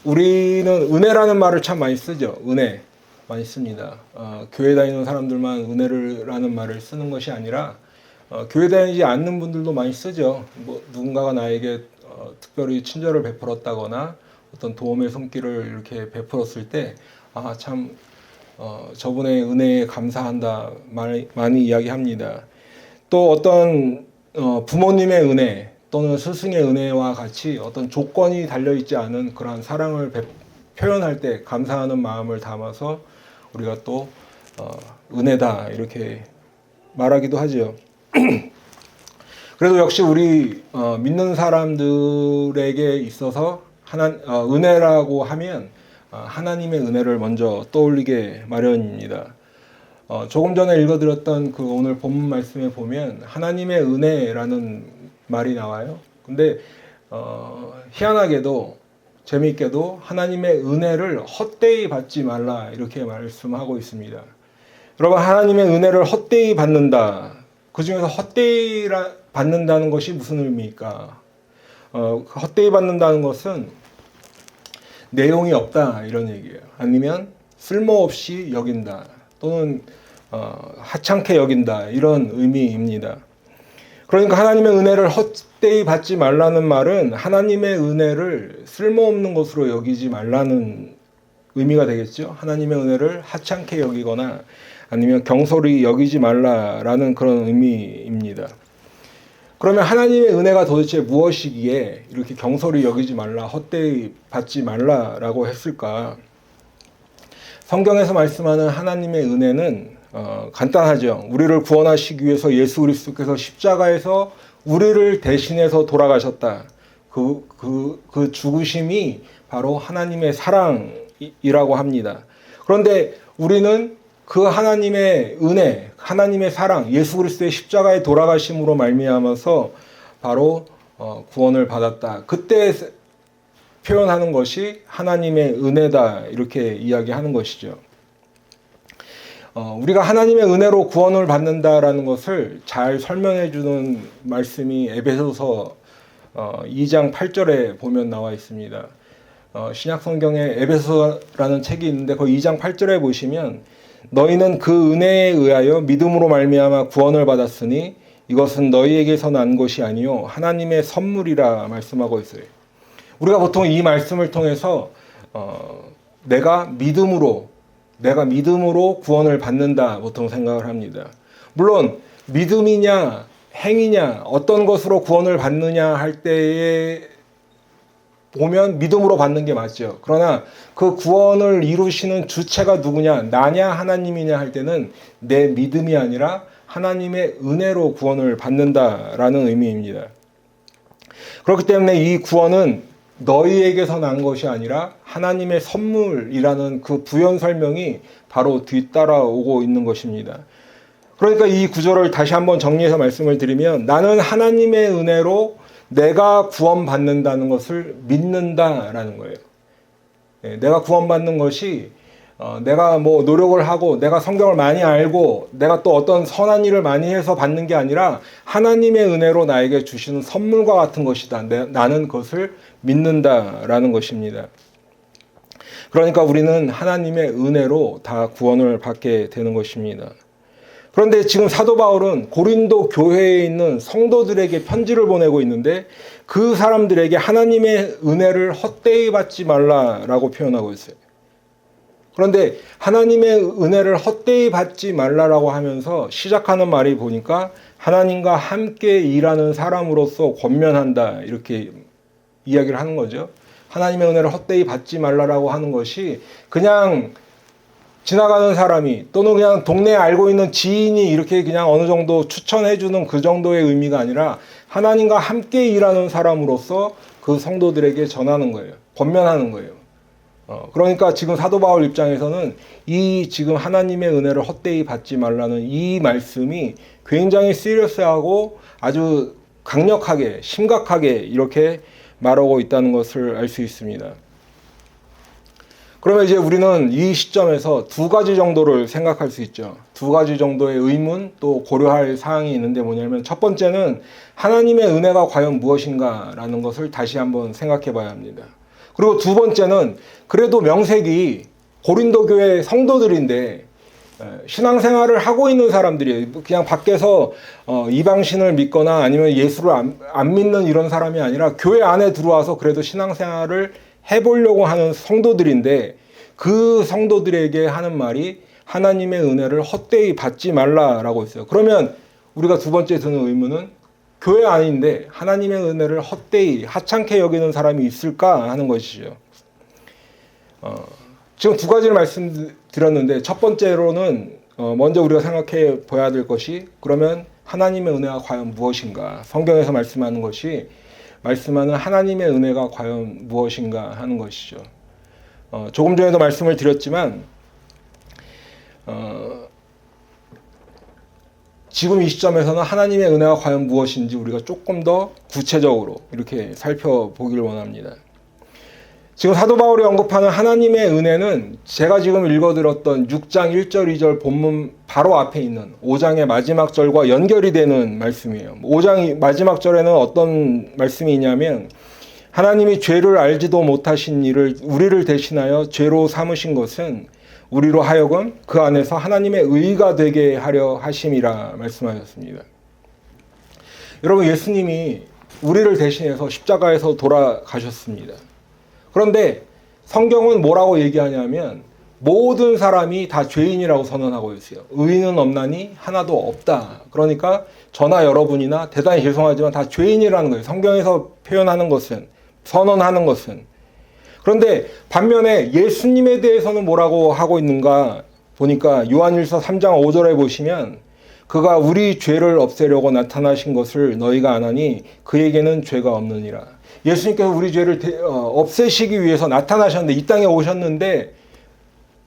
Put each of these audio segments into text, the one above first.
우리는 은혜라는 말을 참 많이 쓰죠. 은혜 많이 씁니다. 교회 다니는 사람들만 은혜라는 말을 쓰는 것이 아니라 교회 다니지 않는 분들도 많이 쓰죠. 뭐 누군가가 나에게 특별히 친절을 베풀었다거나 어떤 도움의 손길을 이렇게 베풀었을 때 참 저분의 은혜에 감사한다 많이 이야기합니다. 또 어떤 부모님의 은혜 또는 스승의 은혜와 같이 어떤 조건이 달려있지 않은 그러한 사랑을 표현할 때 감사하는 마음을 담아서 우리가 또 은혜다 이렇게 말하기도 하죠. 그래도 역시 우리 믿는 사람들에게 있어서 은혜라고 하면 하나님의 은혜를 먼저 떠올리게 마련입니다. 조금 전에 읽어드렸던 그 오늘 본문 말씀에 보면 하나님의 은혜라는 말이 나와요. 근데 희한하게도 재미있게도 하나님의 은혜를 헛되이 받지 말라 이렇게 말씀하고 있습니다. 여러분, 하나님의 은혜를 헛되이 받는다. 그 중에서 헛되이 받는다는 것이 무슨 의미일까? 헛되이 받는다는 것은 내용이 없다 이런 얘기예요. 아니면 쓸모없이 여긴다 또는 하찮게 여긴다 이런 의미입니다. 그러니까 하나님의 은혜를 헛되이 받지 말라는 말은 하나님의 은혜를 쓸모없는 것으로 여기지 말라는 의미가 되겠죠. 하나님의 은혜를 하찮게 여기거나 아니면 경솔히 여기지 말라라는 그런 의미입니다. 그러면 하나님의 은혜가 도대체 무엇이기에 이렇게 경솔히 여기지 말라, 헛되이 받지 말라라고 했을까? 성경에서 말씀하는 하나님의 은혜는 간단하죠. 우리를 구원하시기 위해서 예수 그리스도께서 십자가에서 우리를 대신해서 돌아가셨다. 그 죽으심이 바로 하나님의 사랑이라고 합니다. 그런데 우리는 그 하나님의 은혜, 하나님의 사랑, 예수 그리스도의 십자가의 돌아가심으로 말미암아서 바로 구원을 받았다. 그때 표현하는 것이 하나님의 은혜다 이렇게 이야기하는 것이죠. 우리가 하나님의 은혜로 구원을 받는다라는 것을 잘 설명해 주는 말씀이 에베소서 2장 8절에 보면 나와 있습니다. 신약 성경에 에베소서라는 책이 있는데 그 2장 8절에 보시면 너희는 그 은혜에 의하여 믿음으로 말미암아 구원을 받았으니 이것은 너희에게서 난 것이 아니요 하나님의 선물이라 말씀하고 있어요. 우리가 보통 이 말씀을 통해서 내가 믿음으로 구원을 받는다 보통 생각을 합니다. 물론 믿음이냐 행위냐 어떤 것으로 구원을 받느냐 할 때에 보면 믿음으로 받는 게 맞죠. 그러나 그 구원을 이루시는 주체가 누구냐, 나냐 하나님이냐 할 때는 내 믿음이 아니라 하나님의 은혜로 구원을 받는다라는 의미입니다. 그렇기 때문에 이 구원은 너희에게서 난 것이 아니라 하나님의 선물이라는 그 부연 설명이 바로 뒤따라오고 있는 것입니다. 그러니까 이 구절을 다시 한번 정리해서 말씀을 드리면 나는 하나님의 은혜로 내가 구원받는다는 것을 믿는다라는 거예요. 내가 구원받는 것이 내가 뭐 노력을 하고 내가 성경을 많이 알고 내가 또 어떤 선한 일을 많이 해서 받는 게 아니라 하나님의 은혜로 나에게 주시는 선물과 같은 것이다. 나는 그것을 믿는다라는 것입니다. 그러니까 우리는 하나님의 은혜로 다 구원을 받게 되는 것입니다. 그런데 지금 사도 바울은 고린도 교회에 있는 성도들에게 편지를 보내고 있는데 그 사람들에게 하나님의 은혜를 헛되이 받지 말라라고 표현하고 있어요. 그런데 하나님의 은혜를 헛되이 받지 말라라고 하면서 시작하는 말이 보니까 하나님과 함께 일하는 사람으로서 권면한다 이렇게 이야기를 하는 거죠. 하나님의 은혜를 헛되이 받지 말라라고 하는 것이 그냥 지나가는 사람이 또는 그냥 동네에 알고 있는 지인이 이렇게 그냥 어느 정도 추천해주는 그 정도의 의미가 아니라 하나님과 함께 일하는 사람으로서 그 성도들에게 전하는 거예요. 권면하는 거예요. 그러니까 지금 사도 바울 입장에서는 이 지금 하나님의 은혜를 헛되이 받지 말라는 이 말씀이 굉장히 시리어스하고 아주 강력하게 심각하게 이렇게 말하고 있다는 것을 알 수 있습니다. 그러면 이제 우리는 이 시점에서 두 가지 정도를 생각할 수 있죠. 두 가지 정도의 의문 또 고려할 사항이 있는데 뭐냐면 첫 번째는 하나님의 은혜가 과연 무엇인가라는 것을 다시 한번 생각해 봐야 합니다. 그리고 두 번째는 그래도 명색이 고린도 교회 성도들인데 신앙생활을 하고 있는 사람들이에요. 그냥 밖에서 이방신을 믿거나 아니면 예수를 안 믿는 이런 사람이 아니라 교회 안에 들어와서 그래도 신앙생활을 해보려고 하는 성도들인데 그 성도들에게 하는 말이 하나님의 은혜를 헛되이 받지 말라라고 했어요. 그러면 우리가 두 번째 드는 의문은 교회 안인데 하나님의 은혜를 헛되이 하찮게 여기는 사람이 있을까 하는 것이죠. 지금 두 가지를 말씀드렸는데 첫 번째로는 먼저 우리가 생각해 봐야 될 것이 그러면 하나님의 은혜가 과연 무엇인가? 성경에서 말씀하는 하나님의 은혜가 과연 무엇인가 하는 것이죠. 조금 전에도 말씀을 드렸지만 지금 이 시점에서는 하나님의 은혜가 과연 무엇인지 우리가 조금 더 구체적으로 이렇게 살펴보기를 원합니다. 지금 사도 바울이 언급하는 하나님의 은혜는 제가 지금 읽어드렸던 6장 1절 2절 본문 바로 앞에 있는 5장의 마지막 절과 연결이 되는 말씀이에요. 5장 마지막 절에는 어떤 말씀이 있냐면 하나님이 죄를 알지도 못하신 이를 우리를 대신하여 죄로 삼으신 것은 우리로 하여금 그 안에서 하나님의 의가 되게 하려 하심이라 말씀하셨습니다. 여러분, 예수님이 우리를 대신해서 십자가에서 돌아가셨습니다. 그런데 성경은 뭐라고 얘기하냐면 모든 사람이 다 죄인이라고 선언하고 있어요. 의인은 없나니 하나도 없다. 그러니까 저나 여러분이나 대단히 죄송하지만 다 죄인이라는 거예요. 성경에서 표현하는 것은, 선언하는 것은. 그런데 반면에 예수님에 대해서는 뭐라고 하고 있는가 보니까 요한일서 3장 5절에 보시면 그가 우리 죄를 없애려고 나타나신 것을 너희가 아나니 그에게는 죄가 없느니라. 예수님께서 우리 죄를 없애시기 위해서 나타나셨는데 이 땅에 오셨는데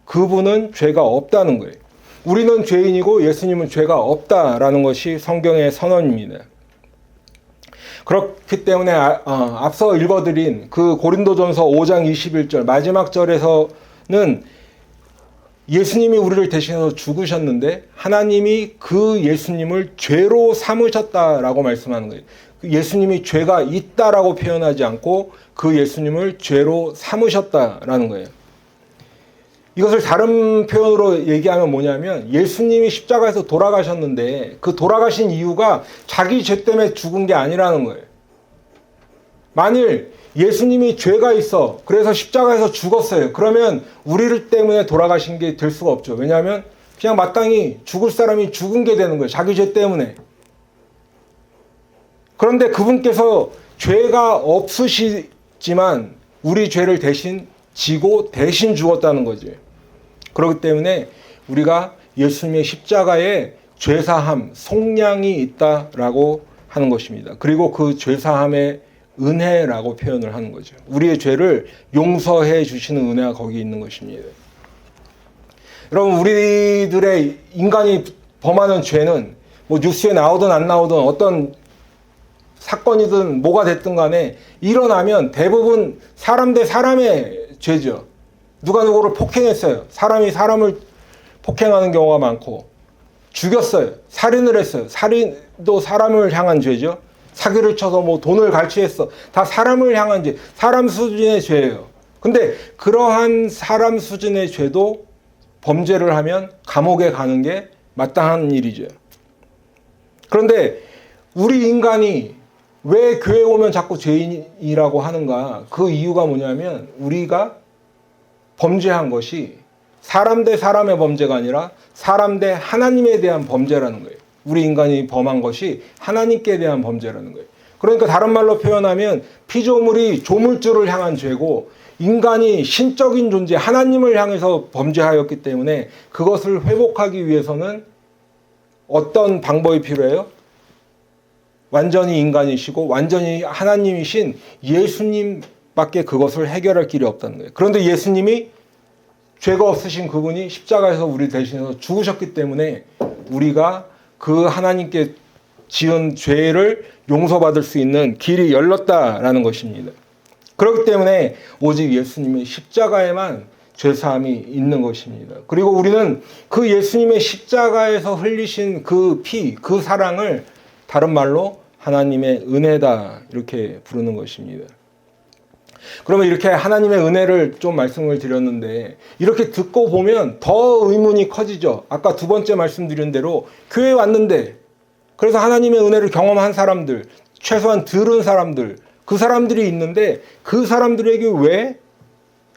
그분은 죄가 없다는 거예요. 우리는 죄인이고 예수님은 죄가 없다라는 것이 성경의 선언입니다. 그렇기 때문에 앞서 읽어드린 그 고린도전서 5장 21절 마지막 절에서는 예수님이 우리를 대신해서 죽으셨는데 하나님이 그 예수님을 죄로 삼으셨다라고 말씀하는 거예요. 예수님이 죄가 있다라고 표현하지 않고 그 예수님을 죄로 삼으셨다라는 거예요. 이것을 다른 표현으로 얘기하면 뭐냐면 예수님이 십자가에서 돌아가셨는데 그 돌아가신 이유가 자기 죄 때문에 죽은 게 아니라는 거예요. 만일 예수님이 죄가 있어 그래서 십자가에서 죽었어요. 그러면 우리를 때문에 돌아가신 게 될 수가 없죠. 왜냐하면 그냥 마땅히 죽을 사람이 죽은 게 되는 거예요. 자기 죄 때문에. 그런데 그분께서 죄가 없으시지만 우리 죄를 대신 지고 대신 죽었다는 거지. 그렇기 때문에 우리가 예수님의 십자가에 죄사함, 속량이 있다라고 하는 것입니다. 그리고 그 죄사함의 은혜라고 표현을 하는 거죠. 우리의 죄를 용서해 주시는 은혜가 거기 있는 것입니다. 여러분, 우리들의 인간이 범하는 죄는 뭐 뉴스에 나오든 안 나오든 어떤 사건이든 뭐가 됐든 간에 일어나면 대부분 사람 대 사람의 죄죠. 누가 누구를 폭행했어요. 사람이 사람을 폭행하는 경우가 많고 죽였어요. 살인을 했어요. 살인도 사람을 향한 죄죠. 사기를 쳐서 뭐 돈을 갈취했어. 다 사람을 향한 죄. 사람 수준의 죄예요. 근데 그러한 사람 수준의 죄도 범죄를 하면 감옥에 가는 게 마땅한 일이죠. 그런데 우리 인간이 왜 교회 오면 자꾸 죄인이라고 하는가? 그 이유가 뭐냐면 우리가 범죄한 것이 사람 대 사람의 범죄가 아니라 사람 대 하나님에 대한 범죄라는 거예요. 우리 인간이 범한 것이 하나님께 대한 범죄라는 거예요. 그러니까 다른 말로 표현하면 피조물이 조물주를 향한 죄고 인간이 신적인 존재 하나님을 향해서 범죄하였기 때문에 그것을 회복하기 위해서는 어떤 방법이 필요해요? 완전히 인간이시고 완전히 하나님이신 예수님밖에 그것을 해결할 길이 없다는 거예요. 그런데 예수님이 죄가 없으신 그분이 십자가에서 우리 대신해서 죽으셨기 때문에 우리가 그 하나님께 지은 죄를 용서받을 수 있는 길이 열렸다라는 것입니다. 그렇기 때문에 오직 예수님의 십자가에만 죄사함이 있는 것입니다. 그리고 우리는 그 예수님의 십자가에서 흘리신 그 피, 그 사랑을 다른 말로 하나님의 은혜다 이렇게 부르는 것입니다. 그러면 이렇게 하나님의 은혜를 좀 말씀을 드렸는데 이렇게 듣고 보면 더 의문이 커지죠. 아까 두 번째 말씀드린 대로 교회에 왔는데 그래서 하나님의 은혜를 경험한 사람들, 최소한 들은 사람들, 그 사람들이 있는데 그 사람들에게 왜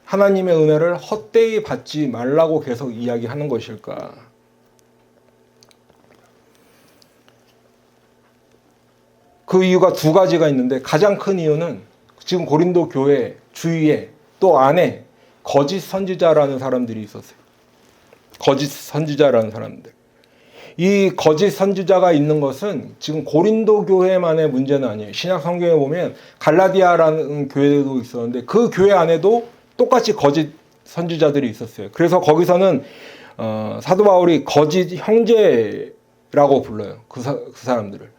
하나님의 은혜를 헛되이 받지 말라고 계속 이야기하는 것일까? 그 이유가 두 가지가 있는데 가장 큰 이유는 지금 고린도 교회 주위에 또 안에 거짓 선지자라는 사람들이 있었어요. 거짓 선지자라는 사람들. 이 거짓 선지자가 있는 것은 지금 고린도 교회만의 문제는 아니에요. 신약 성경에 보면 갈라디아라는 교회도 있었는데 그 교회 안에도 똑같이 거짓 선지자들이 있었어요. 그래서 거기서는 사도 바울이 거짓 형제라고 불러요. 그 사람들을.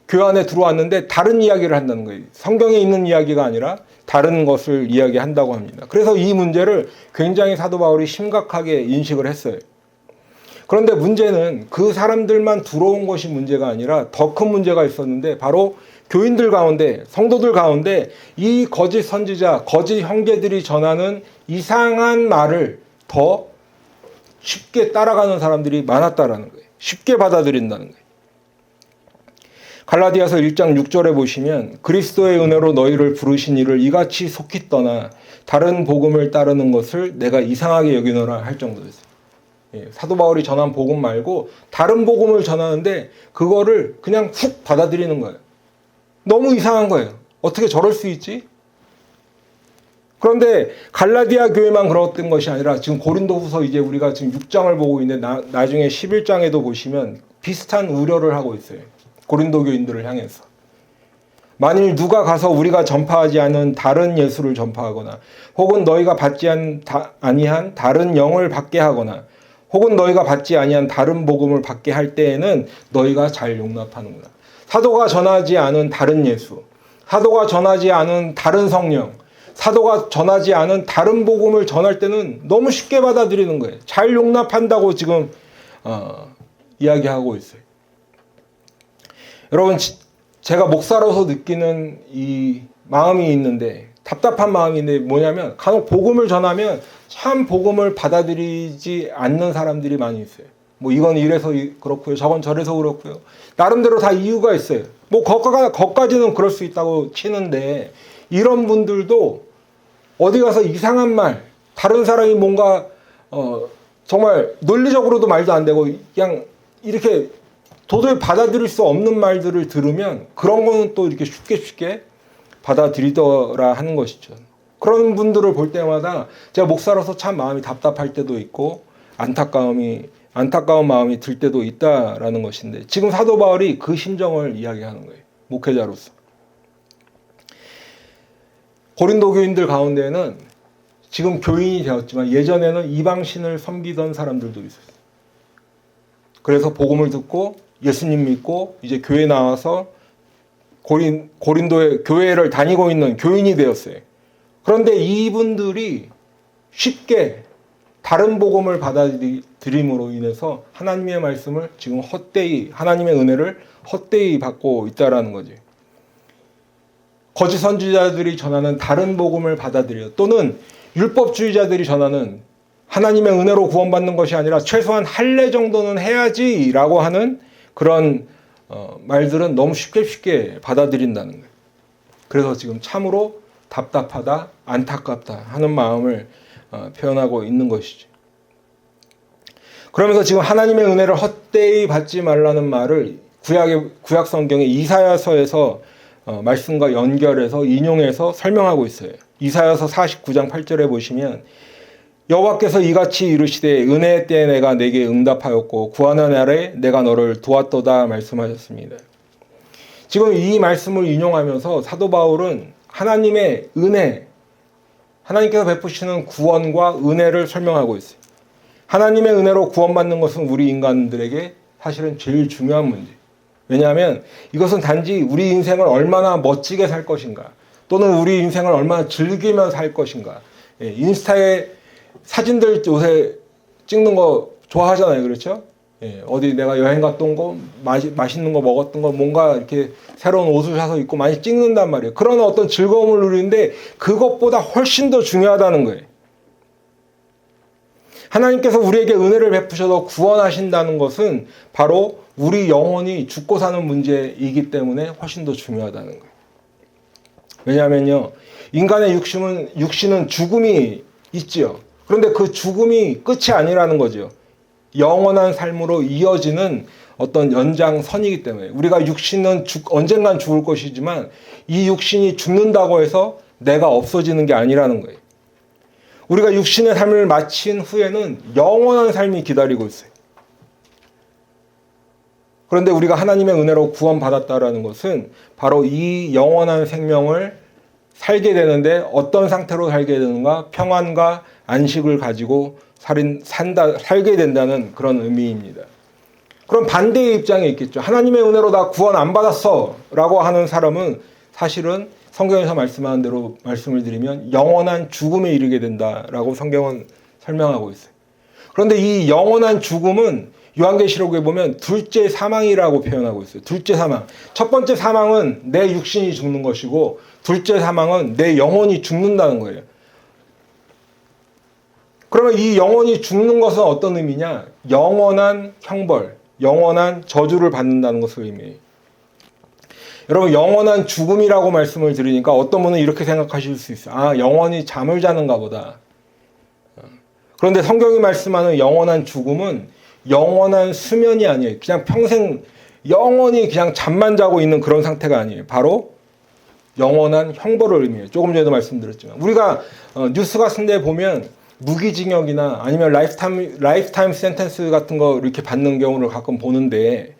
교회 안에 들어왔는데 다른 이야기를 한다는 거예요. 성경에 있는 이야기가 아니라 다른 것을 이야기한다고 합니다. 그래서 이 문제를 굉장히 사도 바울이 심각하게 인식을 했어요. 그런데 문제는 그 사람들만 들어온 것이 문제가 아니라 더 큰 문제가 있었는데 바로 교인들 가운데, 성도들 가운데 이 거짓 선지자, 거짓 형제들이 전하는 이상한 말을 더 쉽게 따라가는 사람들이 많았다라는 거예요. 쉽게 받아들인다는 거예요. 갈라디아서 1장 6절에 보시면 그리스도의 은혜로 너희를 부르신 이를 이같이 속히 떠나 다른 복음을 따르는 것을 내가 이상하게 여기노라 할 정도였어요. 사도 바울이 전한 복음 말고 다른 복음을 전하는데 그거를 그냥 훅 받아들이는 거예요. 너무 이상한 거예요. 어떻게 저럴 수 있지? 그런데 갈라디아 교회만 그랬던 것이 아니라 지금 고린도후서 이제 우리가 지금 6장을 보고 있는데 나중에 11장에도 보시면 비슷한 우려를 하고 있어요. 고린도 교인들을 향해서. 만일 누가 가서 우리가 전파하지 않은 다른 예수를 전파하거나 혹은 너희가 받지 아니한 다른 영을 받게 하거나 혹은 너희가 받지 아니한 다른 복음을 받게 할 때에는 너희가 잘 용납하는구나. 사도가 전하지 않은 다른 예수, 사도가 전하지 않은 다른 성령, 사도가 전하지 않은 다른 복음을 전할 때는 너무 쉽게 받아들이는 거예요. 잘 용납한다고 지금 이야기하고 있어요. 여러분, 제가 목사로서 느끼는 이 마음이 있는데 답답한 마음인데 뭐냐면 간혹 복음을 전하면 참 복음을 받아들이지 않는 사람들이 많이 있어요. 뭐 이건 이래서 그렇고요. 저건 저래서 그렇고요. 나름대로 다 이유가 있어요. 뭐 거기까지는 그럴 수 있다고 치는데 이런 분들도 어디 가서 이상한 말, 다른 사람이 뭔가 정말 논리적으로도 말도 안 되고 그냥 이렇게 도저히 받아들일 수 없는 말들을 들으면 그런 거는 또 이렇게 쉽게 받아들이더라 하는 것이죠. 그런 분들을 볼 때마다 제가 목사로서 참 마음이 답답할 때도 있고 안타까운 마음이 들 때도 있다라는 것인데 지금 사도 바울이 그 심정을 이야기하는 거예요. 목회자로서. 고린도 교인들 가운데는 지금 교인이 되었지만 예전에는 이방신을 섬기던 사람들도 있었어요. 그래서 복음을 듣고 예수님 믿고 이제 교회 나와서 고린도의 교회를 다니고 있는 교인이 되었어요. 그런데 이분들이 쉽게 다른 복음을 받아들임으로 인해서 하나님의 말씀을 지금 헛되이, 하나님의 은혜를 헛되이 받고 있다라는 거지. 거짓 선지자들이 전하는 다른 복음을 받아들여 또는 율법주의자들이 전하는 하나님의 은혜로 구원받는 것이 아니라 최소한 할례 정도는 해야지라고 하는 그런 말들은 너무 쉽게 받아들인다는 거예요. 그래서 지금 참으로 답답하다, 안타깝다 하는 마음을 표현하고 있는 것이죠. 그러면서 지금 하나님의 은혜를 헛되이 받지 말라는 말을 구약 성경의 이사야서에서 말씀과 연결해서 인용해서 설명하고 있어요. 이사야서 49장 8절에 보시면 여호와께서 이같이 이르시되 은혜의 때에 내가 내게 응답하였고 구하는 날에 내가 너를 도왔도다 말씀하셨습니다. 지금 이 말씀을 인용하면서 사도 바울은 하나님의 은혜, 하나님께서 베푸시는 구원과 은혜를 설명하고 있어요. 하나님의 은혜로 구원받는 것은 우리 인간들에게 사실은 제일 중요한 문제. 왜냐하면 이것은 단지 우리 인생을 얼마나 멋지게 살 것인가 또는 우리 인생을 얼마나 즐기며 살 것인가. 인스타에 사진들 요새 찍는 거 좋아하잖아요. 그렇죠? 어디 내가 여행 갔던 거, 맛있는 거 먹었던 거, 뭔가 이렇게 새로운 옷을 사서 입고 많이 찍는단 말이에요. 그런 어떤 즐거움을 누리는데 그것보다 훨씬 더 중요하다는 거예요. 하나님께서 우리에게 은혜를 베푸셔서 구원하신다는 것은 바로 우리 영혼이 죽고 사는 문제이기 때문에 훨씬 더 중요하다는 거예요. 왜냐하면요, 인간의 육신은 죽음이 있지요. 그런데 그 죽음이 끝이 아니라는 거죠. 영원한 삶으로 이어지는 어떤 연장선이기 때문에 우리가 육신은 언젠간 죽을 것이지만 이 육신이 죽는다고 해서 내가 없어지는 게 아니라는 거예요. 우리가 육신의 삶을 마친 후에는 영원한 삶이 기다리고 있어요. 그런데 우리가 하나님의 은혜로 구원받았다라는 것은 바로 이 영원한 생명을 살게 되는데 어떤 상태로 살게 되는가? 평안과 안식을 가지고 살게 된다는 그런 의미입니다. 그럼 반대의 입장에 있겠죠. 하나님의 은혜로 나 구원 안 받았어 라고 하는 사람은 사실은 성경에서 말씀하는 대로 말씀을 드리면 영원한 죽음에 이르게 된다라고 성경은 설명하고 있어요. 그런데 이 영원한 죽음은 요한계시록에 보면 둘째 사망이라고 표현하고 있어요. 둘째 사망. 첫 번째 사망은 내 육신이 죽는 것이고 둘째 사망은 내 영혼이 죽는다는 거예요. 그러면 이 영혼이 죽는 것은 어떤 의미냐? 영원한 형벌, 영원한 저주를 받는다는 것을 의미해요. 여러분, 영원한 죽음이라고 말씀을 드리니까 어떤 분은 이렇게 생각하실 수 있어요. 아, 영원히 잠을 자는가 보다. 그런데 성경이 말씀하는 영원한 죽음은 영원한 수면이 아니에요. 그냥 평생 영원히 그냥 잠만 자고 있는 그런 상태가 아니에요. 바로 영원한 형벌을 의미해요. 조금 전에도 말씀드렸지만 우리가 뉴스 같은 데 보면 무기징역이나 아니면 라이프타임 센텐스 같은 거 이렇게 받는 경우를 가끔 보는데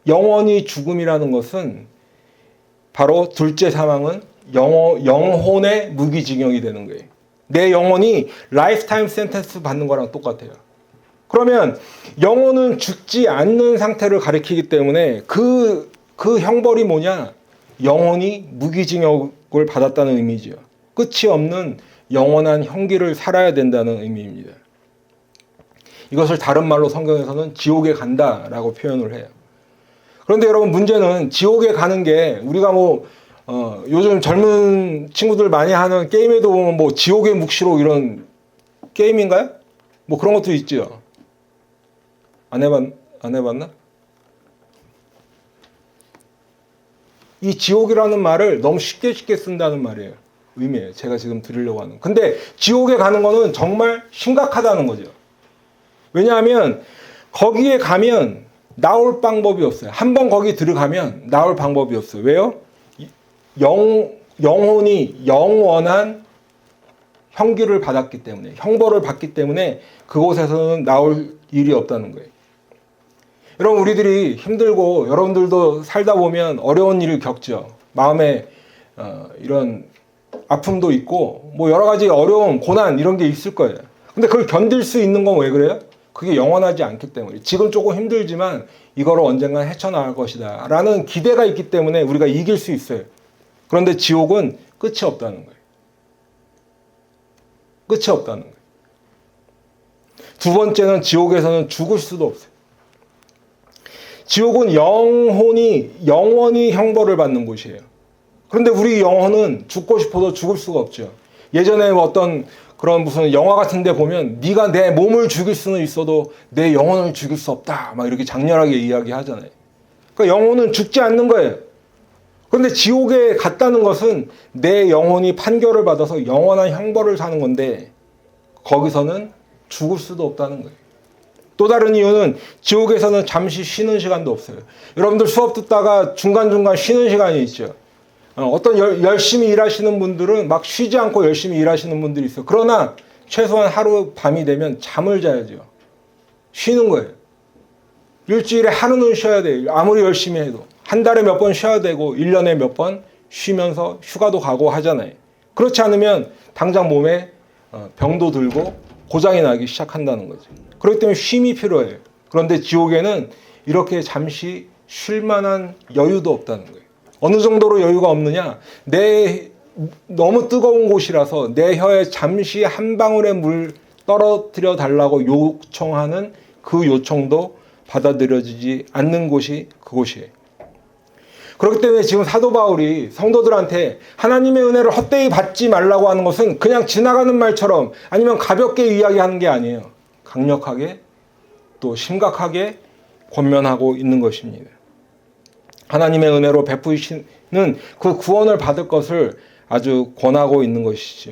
영원히 죽음이라는 것은 바로 둘째 사망은 영혼의 무기징역이 되는 거예요. 내 영혼이 라이프타임 센텐스 받는 거랑 똑같아요. 그러면 영혼은 죽지 않는 상태를 가리키기 때문에 그 형벌이 뭐냐? 영혼이 무기징역을 받았다는 의미죠. 끝이 없는 영원한 형기를 살아야 된다는 의미입니다. 이것을 다른 말로 성경에서는 지옥에 간다라고 표현을 해요. 그런데 여러분, 문제는 지옥에 가는 게 우리가 요즘 젊은 친구들 많이 하는 게임에도 보면 지옥의 묵시록 이런 게임인가요? 그런 것도 있죠. 안 해봤나? 이 지옥이라는 말을 너무 쉽게 쓴다는 말이에요. 의미예요. 제가 지금 드리려고 하는. 근데 지옥에 가는 거는 정말 심각하다는 거죠. 왜냐하면 거기에 가면 나올 방법이 없어요. 한번 거기 들어가면 나올 방법이 없어요. 왜요? 영혼이 영원한 형기를 받았기 때문에, 형벌을 받기 때문에 그곳에서는 나올 일이 없다는 거예요. 여러분, 우리들이 힘들고 여러분들도 살다 보면 어려운 일을 겪죠. 마음에 이런 아픔도 있고 여러 가지 어려움, 고난 이런 게 있을 거예요. 근데 그걸 견딜 수 있는 건 왜 그래요? 그게 영원하지 않기 때문에. 지금 조금 힘들지만 이거를 언젠가 헤쳐나갈 것이다 라는 기대가 있기 때문에 우리가 이길 수 있어요. 그런데 지옥은 끝이 없다는 거예요. 끝이 없다는 거예요. 두 번째는 지옥에서는 죽을 수도 없어요. 지옥은 영원히 형벌을 받는 곳이에요. 그런데 우리 영혼은 죽고 싶어도 죽을 수가 없죠. 예전에 어떤 그런 무슨 영화 같은 데 보면 네가 내 몸을 죽일 수는 있어도 내 영혼을 죽일 수 없다 막 이렇게 장렬하게 이야기하잖아요. 그러니까 영혼은 죽지 않는 거예요. 그런데 지옥에 갔다는 것은 내 영혼이 판결을 받아서 영원한 형벌을 사는 건데 거기서는 죽을 수도 없다는 거예요. 또 다른 이유는 지옥에서는 잠시 쉬는 시간도 없어요. 여러분들 수업 듣다가 중간중간 쉬는 시간이 있죠. 어떤 열심히 일하시는 분들은 막 쉬지 않고 열심히 일하시는 분들이 있어요. 그러나 최소한 하루 밤이 되면 잠을 자야죠. 쉬는 거예요. 일주일에 하루는 쉬어야 돼요. 아무리 열심히 해도. 한 달에 몇 번 쉬어야 되고 1년에 몇 번 쉬면서 휴가도 가고 하잖아요. 그렇지 않으면 당장 몸에 병도 들고 고장이 나기 시작한다는 거죠. 그렇기 때문에 쉼이 필요해요. 그런데 지옥에는 이렇게 잠시 쉴 만한 여유도 없다는 거예요. 어느 정도로 여유가 없느냐? 너무 뜨거운 곳이라서 내 혀에 잠시 한 방울의 물 떨어뜨려 달라고 요청하는 그 요청도 받아들여지지 않는 곳이 그곳이에요. 그렇기 때문에 지금 사도 바울이 성도들한테 하나님의 은혜를 헛되이 받지 말라고 하는 것은 그냥 지나가는 말처럼 아니면 가볍게 이야기하는 게 아니에요. 강력하게 또 심각하게 권면하고 있는 것입니다. 하나님의 은혜로 베푸시는 그 구원을 받을 것을 아주 권하고 있는 것이죠.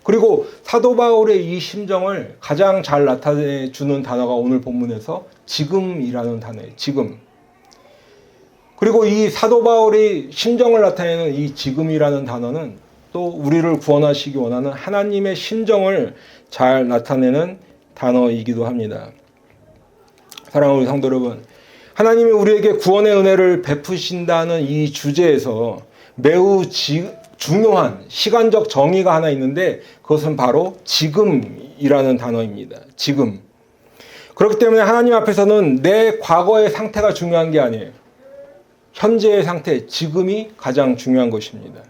그리고 사도 바울의 이 심정을 가장 잘 나타내 주는 단어가 오늘 본문에서 지금이라는 단어예요. 지금. 그리고 이 사도 바울의 심정을 나타내는 이 지금이라는 단어는 또 우리를 구원하시기 원하는 하나님의 심정을 잘 나타내는 단어이기도 합니다. 사랑하는 성도 여러분, 하나님이 우리에게 구원의 은혜를 베푸신다는 이 주제에서 매우 중요한 시간적 정의가 하나 있는데 그것은 바로 지금이라는 단어입니다. 지금. 그렇기 때문에 하나님 앞에서는 내 과거의 상태가 중요한 게 아니에요. 현재의 상태, 지금이 가장 중요한 것입니다.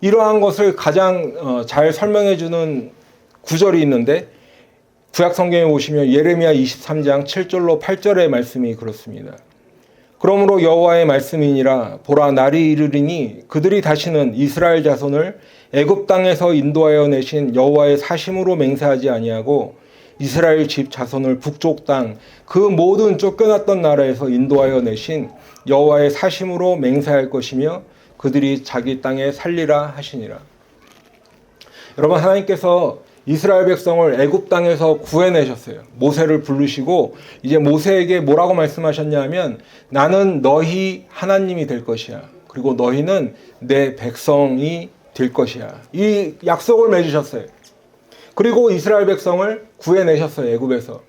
이러한 것을 가장 잘 설명해 주는 구절이 있는데 구약 성경에 보시면 예레미야 23장 7절로 8절의 말씀이 그렇습니다. 그러므로 여호와의 말씀이니라 보라 날이 이르리니 그들이 다시는 이스라엘 자손을 애굽 땅에서 인도하여 내신 여호와의 사심으로 맹세하지 아니하고 이스라엘 집 자손을 북쪽 땅 그 모든 쫓겨났던 나라에서 인도하여 내신 여호와의 사심으로 맹세할 것이며 그들이 자기 땅에 살리라 하시니라. 여러분, 하나님께서 이스라엘 백성을 애굽 땅에서 구해내셨어요. 모세를 부르시고 이제 모세에게 뭐라고 말씀하셨냐면 나는 너희 하나님이 될 것이야. 그리고 너희는 내 백성이 될 것이야. 이 약속을 맺으셨어요. 그리고 이스라엘 백성을 구해내셨어요. 애굽에서.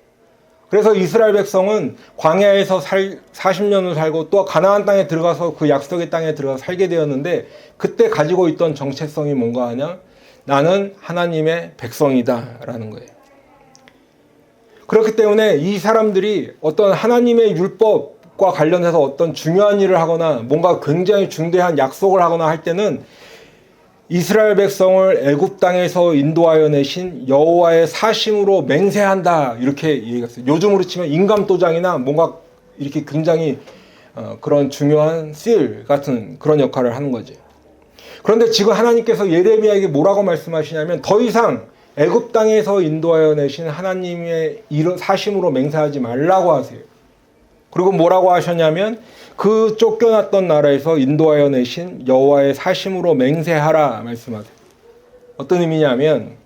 그래서 이스라엘 백성은 광야에서 40년을 살고 또 가나안 땅에 들어가서 그 약속의 땅에 들어가서 살게 되었는데 그때 가지고 있던 정체성이 뭔가 하냐? 나는 하나님의 백성이다 라는 거예요. 그렇기 때문에 이 사람들이 어떤 하나님의 율법과 관련해서 어떤 중요한 일을 하거나 뭔가 굉장히 중대한 약속을 하거나 할 때는 이스라엘 백성을 애굽 땅에서 인도하여 내신 여호와의 사심으로 맹세한다 이렇게 얘기했어요. 요즘으로 치면 인감도장이나 뭔가 이렇게 굉장히 그런 중요한 씰 같은 그런 역할을 하는 거죠. 그런데 지금 하나님께서 예레미야에게 뭐라고 말씀하시냐면 더 이상 애굽 땅에서 인도하여 내신 하나님의 사심으로 맹세하지 말라고 하세요. 그리고 뭐라고 하셨냐면 그 쫓겨났던 나라에서 인도하여 내신 여호와의 사심으로 맹세하라 말씀하세요. 어떤 의미냐면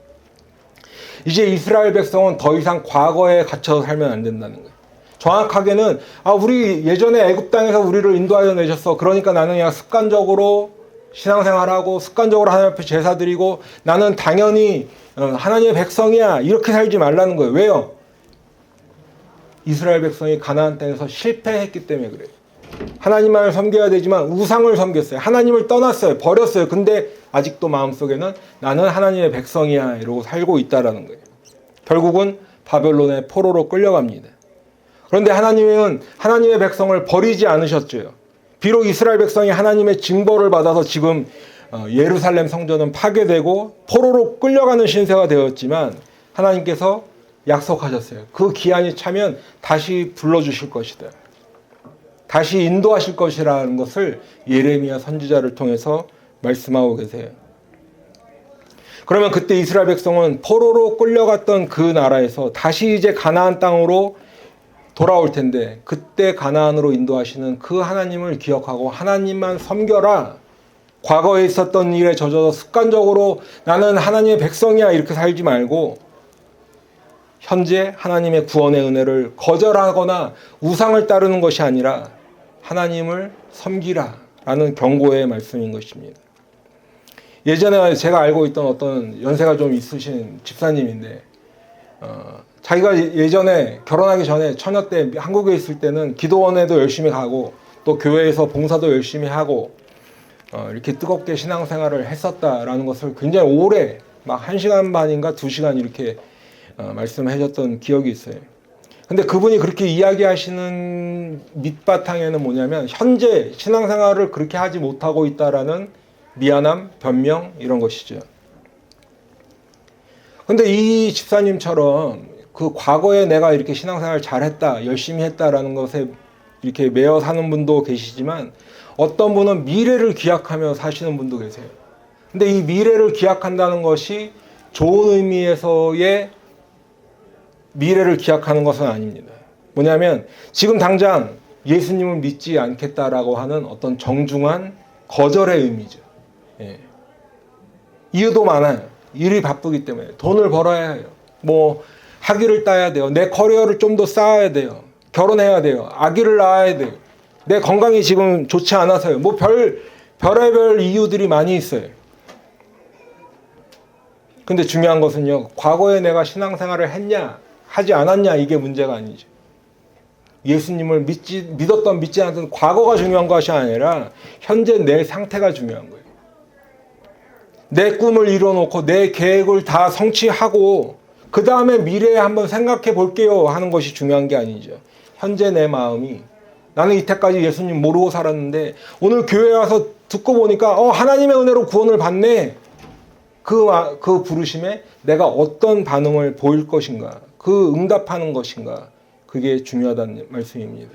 이제 이스라엘 백성은 더 이상 과거에 갇혀서 살면 안 된다는 거예요. 정확하게는 우리 예전에 애굽 땅에서 우리를 인도하여 내셨어. 그러니까 나는 그냥 습관적으로 신앙생활하고 습관적으로 하나님 앞에 제사 드리고 나는 당연히 하나님의 백성이야 이렇게 살지 말라는 거예요. 왜요? 이스라엘 백성이 가나안 땅에서 실패했기 때문에 그래요. 하나님만을 섬겨야 되지만 우상을 섬겼어요. 하나님을 떠났어요. 버렸어요. 근데 아직도 마음속에는 나는 하나님의 백성이야 이러고 살고 있다라는 거예요. 결국은 바벨론의 포로로 끌려갑니다. 그런데 하나님은 하나님의 백성을 버리지 않으셨죠. 비록 이스라엘 백성이 하나님의 징벌을 받아서 지금 예루살렘 성전은 파괴되고 포로로 끌려가는 신세가 되었지만 하나님께서 약속하셨어요. 그 기한이 차면 다시 불러주실 것이다. 다시 인도하실 것이라는 것을 예레미야 선지자를 통해서 말씀하고 계세요. 그러면 그때 이스라엘 백성은 포로로 끌려갔던 그 나라에서 다시 이제 가나안 땅으로 돌아올 텐데 그때 가나안으로 인도하시는 그 하나님을 기억하고 하나님만 섬겨라. 과거에 있었던 일에 젖어서 습관적으로 나는 하나님의 백성이야 이렇게 살지 말고 현재 하나님의 구원의 은혜를 거절하거나 우상을 따르는 것이 아니라 하나님을 섬기라 라는 경고의 말씀인 것입니다. 예전에 제가 알고 있던 어떤 연세가 좀 있으신 집사님인데 자기가 예전에 결혼하기 전에 처녀 때 한국에 있을 때는 기도원에도 열심히 가고 또 교회에서 봉사도 열심히 하고 이렇게 뜨겁게 신앙생활을 했었다라는 것을 굉장히 오래 막 1시간 반인가 2시간 이렇게 말씀해 줬던 기억이 있어요. 근데 그분이 그렇게 이야기하시는 밑바탕에는 뭐냐면 현재 신앙생활을 그렇게 하지 못하고 있다라는 미안함, 변명 이런 것이죠. 근데 이 집사님처럼 그 과거에 내가 이렇게 신앙생활 잘했다, 열심히 했다라는 것에 이렇게 매여 사는 분도 계시지만 어떤 분은 미래를 기약하며 사시는 분도 계세요. 근데 이 미래를 기약한다는 것이 좋은 의미에서의 미래를 기약하는 것은 아닙니다. 뭐냐면 지금 당장 예수님을 믿지 않겠다라고 하는 어떤 정중한 거절의 의미죠. 예. 이유도 많아요. 일이 바쁘기 때문에 돈을 벌어야 해요. 뭐 학위를 따야 돼요. 내 커리어를 좀 더 쌓아야 돼요. 결혼해야 돼요. 아기를 낳아야 돼요. 내 건강이 지금 좋지 않아서요. 뭐 별의별 이유들이 많이 있어요. 근데 중요한 것은요, 과거에 내가 신앙생활을 했냐 하지 않았냐, 이게 문제가 아니죠. 예수님을 믿었던 믿지 않았던 과거가 중요한 것이 아니라 현재 내 상태가 중요한 거예요. 내 꿈을 이뤄놓고 내 계획을 다 성취하고 그 다음에 미래에 한번 생각해 볼게요 하는 것이 중요한 게 아니죠. 현재 내 마음이, 나는 이때까지 예수님 모르고 살았는데 오늘 교회에 와서 듣고 보니까 하나님의 은혜로 구원을 받네. 그 부르심에 내가 어떤 반응을 보일 것인가, 그 응답하는 것인가, 그게 중요하다는 말씀입니다.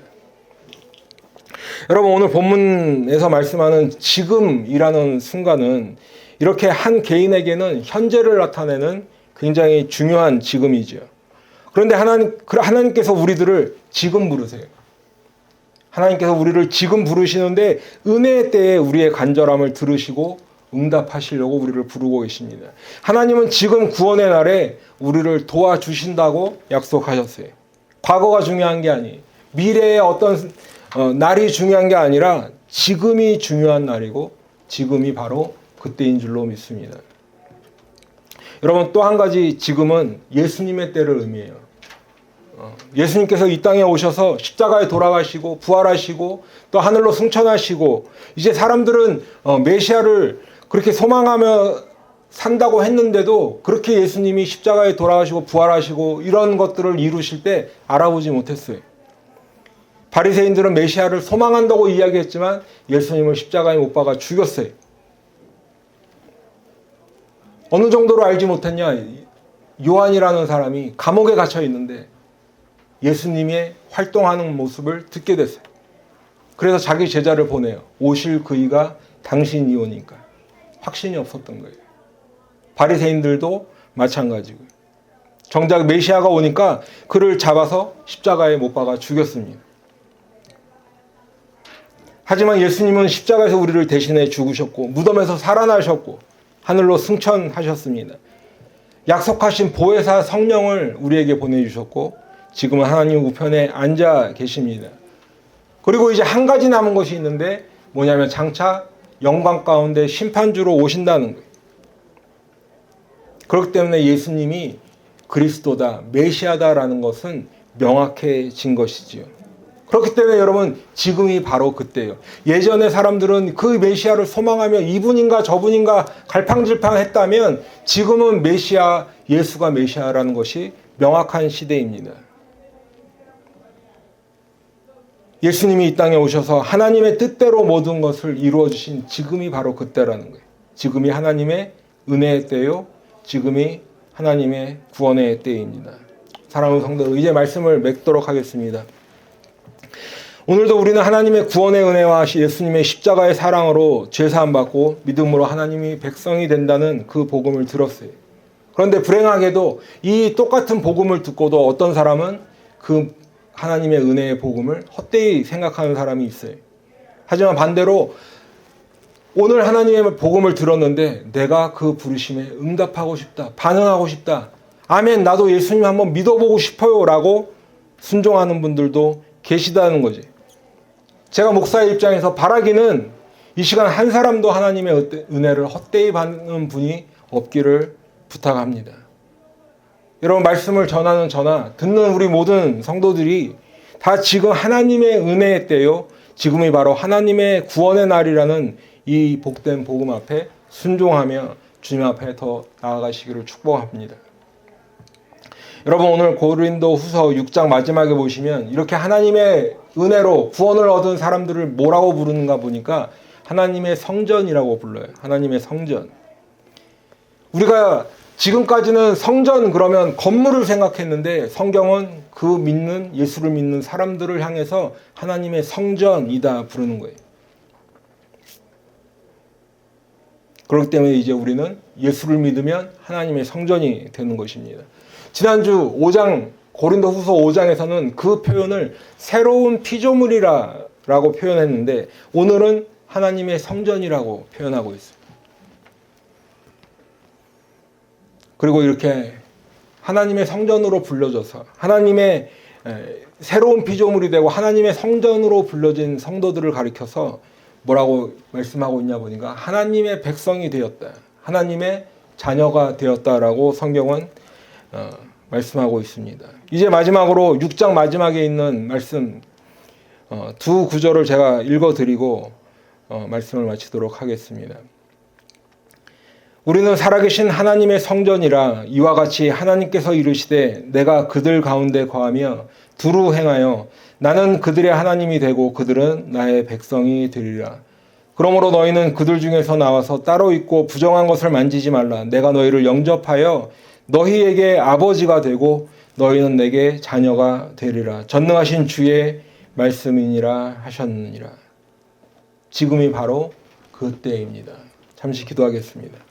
여러분, 오늘 본문에서 말씀하는 지금이라는 순간은 이렇게 한 개인에게는 현재를 나타내는 굉장히 중요한 지금이죠. 그런데 하나님께서 우리들을 지금 부르세요. 하나님께서 우리를 지금 부르시는데 은혜의 때에 우리의 간절함을 들으시고 응답하시려고 우리를 부르고 계십니다. 하나님은 지금 구원의 날에 우리를 도와주신다고 약속하셨어요. 과거가 중요한 게 아니에요. 미래의 어떤 날이 중요한 게 아니라 지금이 중요한 날이고 지금이 바로 그때인 줄로 믿습니다. 여러분, 또 한 가지 지금은 예수님의 때를 의미해요. 예수님께서 이 땅에 오셔서 십자가에 돌아가시고 부활하시고 또 하늘로 승천하시고 이제 사람들은 메시아를 그렇게 소망하며 산다고 했는데도 그렇게 예수님이 십자가에 돌아가시고 부활하시고 이런 것들을 이루실 때 알아보지 못했어요. 바리새인들은 메시아를 소망한다고 이야기했지만 예수님을 십자가에 못 박아 죽였어요. 어느 정도로 알지 못했냐? 요한이라는 사람이 감옥에 갇혀 있는데 예수님의 활동하는 모습을 듣게 됐어요. 그래서 자기 제자를 보내요. 오실 그이가 당신이 오니까. 확신이 없었던 거예요. 바리새인들도 마찬가지고요. 정작 메시아가 오니까 그를 잡아서 십자가에 못 박아 죽였습니다. 하지만 예수님은 십자가에서 우리를 대신해 죽으셨고 무덤에서 살아나셨고 하늘로 승천하셨습니다. 약속하신 보혜사 성령을 우리에게 보내주셨고 지금은 하나님 우편에 앉아 계십니다. 그리고 이제 한 가지 남은 것이 있는데 뭐냐면 장차 영광 가운데 심판주로 오신다는 거예요. 그렇기 때문에 예수님이 그리스도다, 메시아다라는 것은 명확해진 것이지요. 그렇기 때문에 여러분, 지금이 바로 그때예요. 예전에 사람들은 그 메시아를 소망하며 이분인가 저분인가 갈팡질팡했다면 지금은 메시아, 예수가 메시아라는 것이 명확한 시대입니다. 예수님이 이 땅에 오셔서 하나님의 뜻대로 모든 것을 이루어 주신 지금이 바로 그때라는 거예요. 지금이 하나님의 은혜의 때요, 지금이 하나님의 구원의 때입니다. 사랑하는 성도, 이제 말씀을 맺도록 하겠습니다. 오늘도 우리는 하나님의 구원의 은혜와 예수님의 십자가의 사랑으로 죄사함 받고 믿음으로 하나님이 백성이 된다는 그 복음을 들었어요. 그런데 불행하게도 이 똑같은 복음을 듣고도 어떤 사람은 그 하나님의 은혜의 복음을 헛되이 생각하는 사람이 있어요. 하지만 반대로 오늘 하나님의 복음을 들었는데 내가 그 부르심에 응답하고 싶다, 반응하고 싶다, 아멘, 나도 예수님 한번 믿어보고 싶어요 라고 순종하는 분들도 계시다는 거지. 제가 목사의 입장에서 바라기는 이 시간 한 사람도 하나님의 은혜를 헛되이 받는 분이 없기를 부탁합니다. 여러분, 말씀을 전하는 저나 듣는 우리 모든 성도들이 다 지금 하나님의 은혜의 때요, 지금이 바로 하나님의 구원의 날이라는 이 복된 복음 앞에 순종하며 주님 앞에 더 나아가시기를 축복합니다. 여러분, 오늘 고린도 후서 6장 마지막에 보시면 이렇게 하나님의 은혜로 구원을 얻은 사람들을 뭐라고 부르는가 보니까 하나님의 성전이라고 불러요. 하나님의 성전. 우리가 지금까지는 성전 그러면 건물을 생각했는데 성경은 그 믿는 예수를 믿는 사람들을 향해서 하나님의 성전이다 부르는 거예요. 그렇기 때문에 이제 우리는 예수를 믿으면 하나님의 성전이 되는 것입니다. 지난주 5장 고린도후서 5장에서는 그 표현을 새로운 피조물이라고 표현했는데 오늘은 하나님의 성전이라고 표현하고 있습니다. 그리고 이렇게 하나님의 성전으로 불려져서 하나님의 새로운 피조물이 되고 하나님의 성전으로 불려진 성도들을 가리켜서 뭐라고 말씀하고 있냐 보니까 하나님의 백성이 되었다. 하나님의 자녀가 되었다라고 성경은 말씀하고 있습니다. 이제 마지막으로 6장 마지막에 있는 말씀 두 구절을 제가 읽어드리고 말씀을 마치도록 하겠습니다. 우리는 살아계신 하나님의 성전이라 이와 같이 하나님께서 이르시되 내가 그들 가운데 거하며 두루 행하여 나는 그들의 하나님이 되고 그들은 나의 백성이 되리라. 그러므로 너희는 그들 중에서 나와서 따로 있고 부정한 것을 만지지 말라. 내가 너희를 영접하여 너희에게 아버지가 되고 너희는 내게 자녀가 되리라. 전능하신 주의 말씀이니라 하셨느니라. 지금이 바로 그때입니다. 잠시 기도하겠습니다.